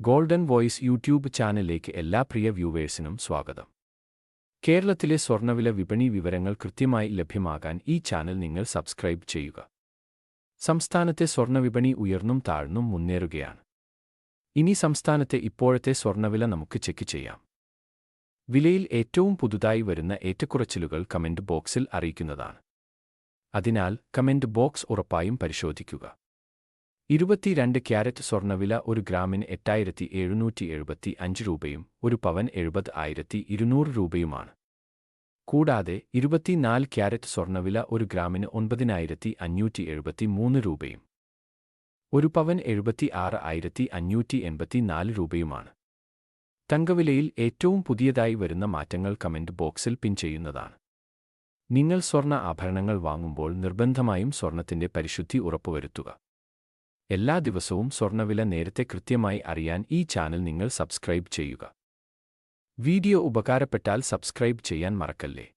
Golden voice YouTube ചാനലിലേക്ക് എല്ലാ പ്രിയ വ്യൂവേഴ്സിനും സ്വാഗതം. കേരളത്തിലെ സ്വർണ്ണവില വിപണി വിവരങ്ങൾ കൃത്യമായി ലഭ്യമാകാൻ ഈ ചാനൽ നിങ്ങൾ സബ്സ്ക്രൈബ് ചെയ്യുക. സംസ്ഥാനത്തെ സ്വർണ്ണവിപണി ഉയർന്നും താഴ്ന്നും മുന്നേറുകയാണ്. ഇനി സംസ്ഥാനത്തെ ഇപ്പോഴത്തെ സ്വർണ്ണവില നമുക്ക് ചെക്ക് ചെയ്യാം. വിലയിൽ ഏറ്റവും പുതുതായി വരുന്ന ഏറ്റക്കുറച്ചിലുകൾ കമന്റ് ബോക്സിൽ അറിയിക്കുന്നതാണ്. അതിനാൽ കമന്റ് ബോക്സ് ഉറപ്പായും പരിശോധിക്കുക. 22 ക്യാരറ്റ് സ്വർണ്ണവില 1 ഗ്രാമിന് 8775 രൂപയും 1 പവൻ 70,200 രൂപയുമാണ്. കൂടാതെ 24 ക്യാരറ്റ് സ്വർണ്ണവില 1 ഗ്രാമിന് 9,573 രൂപയും 1 പവൻ 76,584 രൂപയുമാണ്. തങ്കവിലയിൽ ഏറ്റവും പുതിയതായി വരുന്ന മാറ്റങ്ങൾ കമന്റ് ബോക്സിൽ പിൻ ചെയ്യുന്നതാണ്. നിങ്ങൾ സ്വർണ്ണ ആഭരണങ്ങൾ വാങ്ങുമ്പോൾ നിർബന്ധമായും സ്വർണ്ണത്തിന്റെ പരിശുദ്ധി ഉറപ്പുവരുത്തുക. എല്ലാ ദിവസവും സ്വർണ്ണവില നേരത്തെ കൃത്യമായി അറിയാൻ ഈ ചാനൽ നിങ്ങൾ സബ്സ്ക്രൈബ് ചെയ്യുക. വീഡിയോ ഉപകാരപ്പെട്ടാൽ സബ്സ്ക്രൈബ് ചെയ്യാൻ മറക്കല്ലേ.